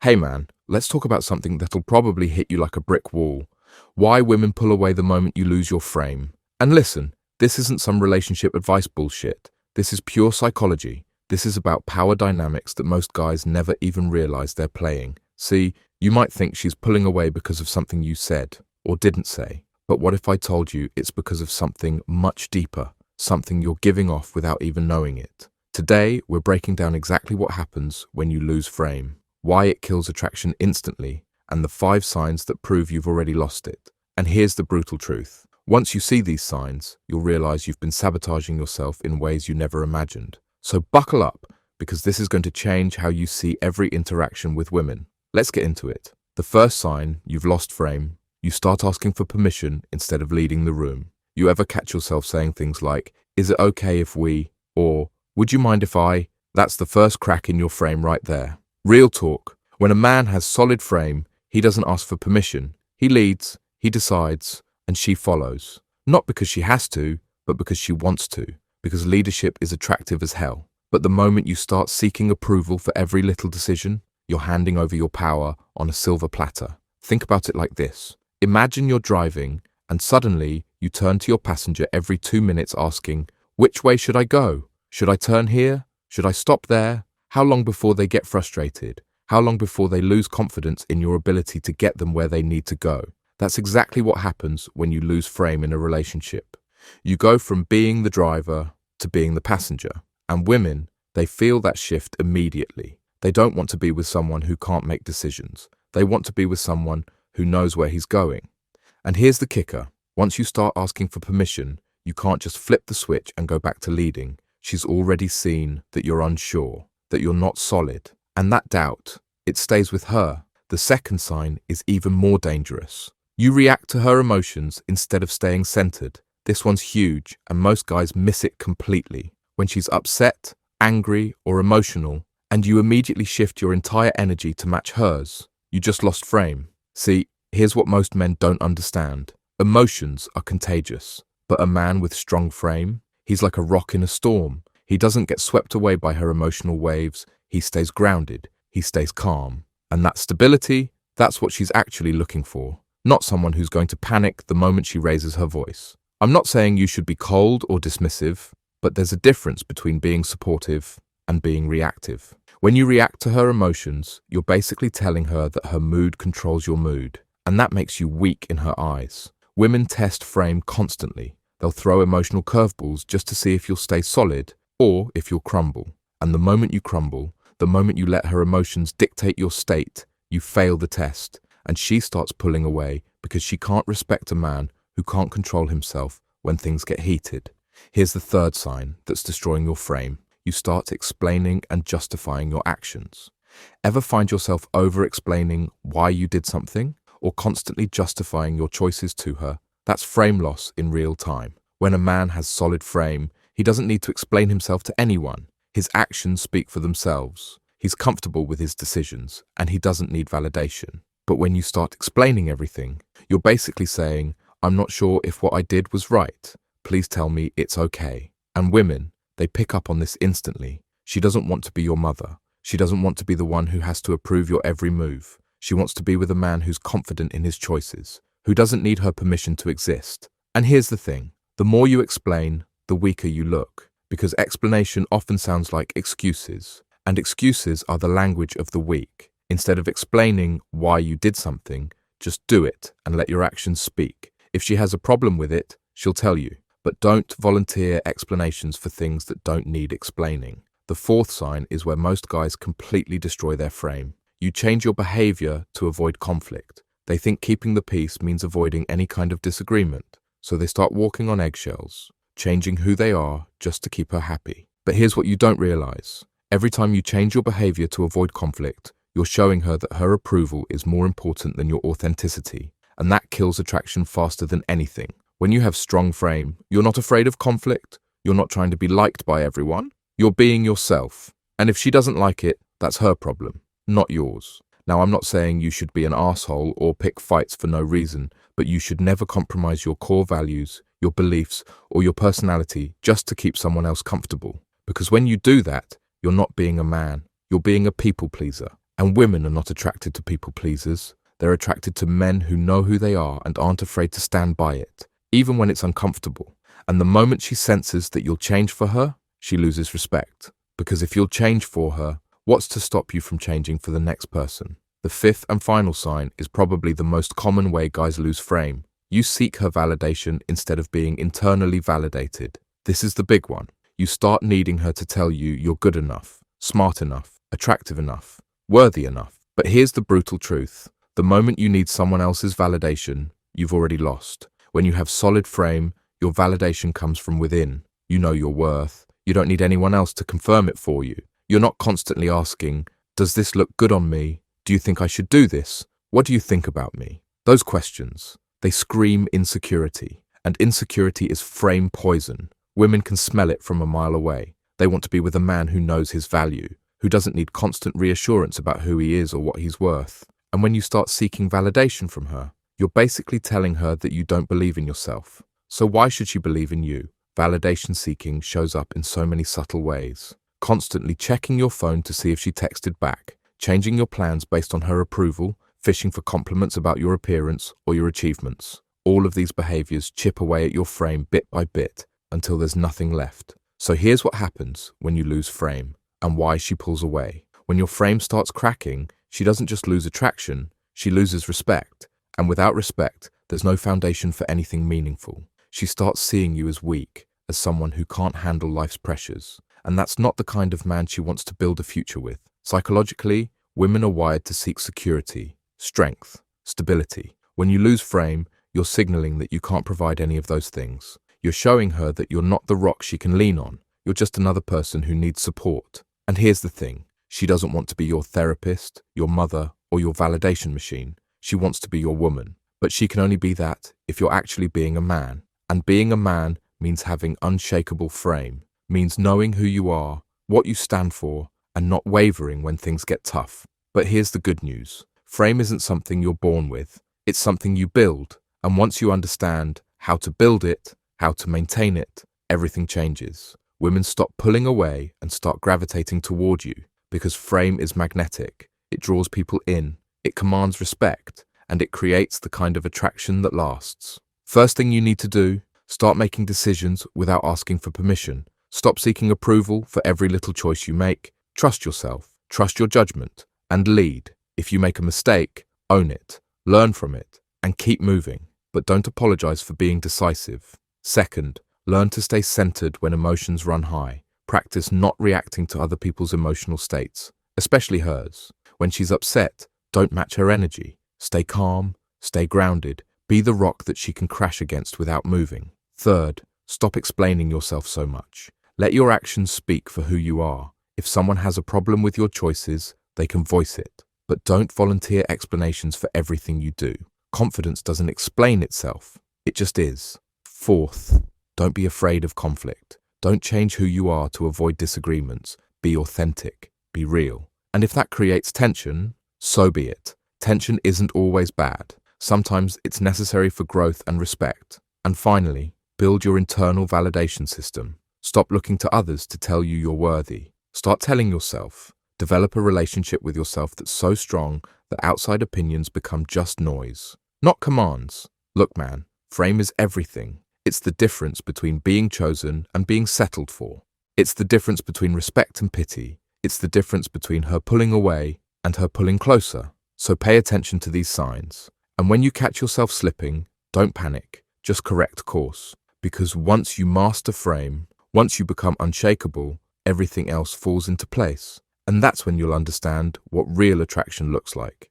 Hey man, let's talk about something that'll probably hit you like a brick wall. Why women pull away the moment you lose your frame. And listen, this isn't some relationship advice bullshit. This is pure psychology. This is about power dynamics that most guys never even realize they're playing. See, you might think she's pulling away because of something you said or didn't say. But what if I told you it's because of something much deeper, something you're giving off without even knowing it? Today, we're breaking down exactly what happens when you lose frame, why it kills attraction instantly, and the 5 signs that prove you've already lost it. And here's the brutal truth. Once you see these signs, you'll realize you've been sabotaging yourself in ways you never imagined. So buckle up, because this is going to change how you see every interaction with women. Let's get into it. The first sign you've lost frame, you start asking for permission instead of leading the room. You ever catch yourself saying things like, "Is it okay if we," or "Would you mind if I?" That's the first crack in your frame right there. Real talk. When a man has solid frame, he doesn't ask for permission. He leads, he decides, and she follows. Not because she has to, but because she wants to. Because leadership is attractive as hell. But the moment you start seeking approval for every little decision, you're handing over your power on a silver platter. Think about it like this. Imagine you're driving, and suddenly you turn to your passenger every 2 minutes asking, "Which way should I go? Should I turn here? Should I stop there?" How long before they get frustrated? How long before they lose confidence in your ability to get them where they need to go? That's exactly what happens when you lose frame in a relationship. You go from being the driver to being the passenger. And women, they feel that shift immediately. They don't want to be with someone who can't make decisions. They want to be with someone who knows where he's going. And here's the kicker. Once you start asking for permission, you can't just flip the switch and go back to leading. She's already seen that you're unsure, that you're not solid. And that doubt, it stays with her. The second sign is even more dangerous. You react to her emotions instead of staying centered. This one's huge, and most guys miss it completely. When she's upset, angry, or emotional, and you immediately shift your entire energy to match hers, you just lost frame. See, here's what most men don't understand. Emotions are contagious, but a man with strong frame, he's like a rock in a storm. He doesn't get swept away by her emotional waves. He stays grounded. He stays calm. And that stability, that's what she's actually looking for. Not someone who's going to panic the moment she raises her voice. I'm not saying you should be cold or dismissive, but there's a difference between being supportive and being reactive. When you react to her emotions, you're basically telling her that her mood controls your mood, and that makes you weak in her eyes. Women test frame constantly. They'll throw emotional curveballs just to see if you'll stay solid or if you'll crumble. And the moment you crumble, the moment you let her emotions dictate your state, you fail the test, and she starts pulling away because she can't respect a man who can't control himself when things get heated. Here's the third sign that's destroying your frame. You start explaining and justifying your actions. Ever find yourself over-explaining why you did something or constantly justifying your choices to her? That's frame loss in real time. When a man has solid frame, he doesn't need to explain himself to anyone. His actions speak for themselves. He's comfortable with his decisions, and he doesn't need validation. But when you start explaining everything, you're basically saying, "I'm not sure if what I did was right. Please tell me it's okay." And women, they pick up on this instantly. She doesn't want to be your mother. She doesn't want to be the one who has to approve your every move. She wants to be with a man who's confident in his choices, who doesn't need her permission to exist. And here's the thing. The more you explain, the weaker you look. Because explanation often sounds like excuses, and excuses are the language of the weak. Instead of explaining why you did something, just do it and let your actions speak. If she has a problem with it, she'll tell you, but don't volunteer explanations for things that don't need explaining. The fourth sign is where most guys completely destroy their frame. You change your behavior to avoid conflict. They think keeping the peace means avoiding any kind of disagreement, so they start walking on eggshells, changing who they are just to keep her happy. But here's what you don't realize. Every time you change your behavior to avoid conflict, you're showing her that her approval is more important than your authenticity, and that kills attraction faster than anything. When you have strong frame, you're not afraid of conflict, you're not trying to be liked by everyone, you're being yourself. And if she doesn't like it, that's her problem, not yours. Now, I'm not saying you should be an asshole or pick fights for no reason, but you should never compromise your core values, your beliefs, or your personality just to keep someone else comfortable. Because when you do that, you're not being a man, you're being a people pleaser. And women are not attracted to people pleasers. They're attracted to men who know who they are and aren't afraid to stand by it, even when it's uncomfortable. And the moment she senses that you'll change for her, she loses respect. Because if you'll change for her, what's to stop you from changing for the next person? The fifth and final sign is probably the most common way guys lose frame. You seek her validation instead of being internally validated. This is the big one. You start needing her to tell you you're good enough, smart enough, attractive enough, worthy enough. But here's the brutal truth. The moment you need someone else's validation, you've already lost. When you have solid frame, your validation comes from within. You know your worth. You don't need anyone else to confirm it for you. You're not constantly asking, does this look good on me? Do you think I should do this? What do you think about me? Those questions, they scream insecurity. And insecurity is frame poison. Women can smell it from a mile away. They want to be with a man who knows his value, who doesn't need constant reassurance about who he is or what he's worth. And when you start seeking validation from her, you're basically telling her that you don't believe in yourself. So why should she believe in you? Validation seeking shows up in so many subtle ways. Constantly checking your phone to see if she texted back, changing your plans based on her approval, fishing for compliments about your appearance or your achievements. All of these behaviors chip away at your frame bit by bit until there's nothing left. So here's what happens when you lose frame and why she pulls away. When your frame starts cracking, she doesn't just lose attraction, she loses respect. And without respect, there's no foundation for anything meaningful. She starts seeing you as weak, as someone who can't handle life's pressures. And that's not the kind of man she wants to build a future with. Psychologically, women are wired to seek security, strength, stability. When you lose frame, you're signaling that you can't provide any of those things. You're showing her that you're not the rock she can lean on. You're just another person who needs support. And here's the thing. She doesn't want to be your therapist, your mother, or your validation machine. She wants to be your woman. But she can only be that if you're actually being a man. And being a man means having unshakable frame, means knowing who you are, what you stand for, and not wavering when things get tough. But here's the good news. Frame isn't something you're born with. It's something you build. And once you understand how to build it, how to maintain it, everything changes. Women stop pulling away and start gravitating toward you because frame is magnetic. It draws people in, it commands respect, and it creates the kind of attraction that lasts. First thing you need to do, start making decisions without asking for permission. Stop seeking approval for every little choice you make. Trust yourself, trust your judgment, and lead. If you make a mistake, own it, learn from it, and keep moving. But don't apologize for being decisive. Second, learn to stay centered when emotions run high. Practice not reacting to other people's emotional states, especially hers. When she's upset, don't match her energy. Stay calm, stay grounded, be the rock that she can crash against without moving. Third, stop explaining yourself so much. Let your actions speak for who you are. If someone has a problem with your choices, they can voice it. But don't volunteer explanations for everything you do. Confidence doesn't explain itself. It just is. Fourth, don't be afraid of conflict. Don't change who you are to avoid disagreements. Be authentic. Be real. And if that creates tension, so be it. Tension isn't always bad. Sometimes it's necessary for growth and respect. And finally, build your internal validation system. Stop looking to others to tell you you're worthy. Start telling yourself. Develop a relationship with yourself that's so strong that outside opinions become just noise, not commands. Look, man, frame is everything. It's the difference between being chosen and being settled for. It's the difference between respect and pity. It's the difference between her pulling away and her pulling closer. So pay attention to these signs. And when you catch yourself slipping, don't panic. Just correct course. Because once you master frame, once you become unshakable, everything else falls into place. And that's when you'll understand what real attraction looks like.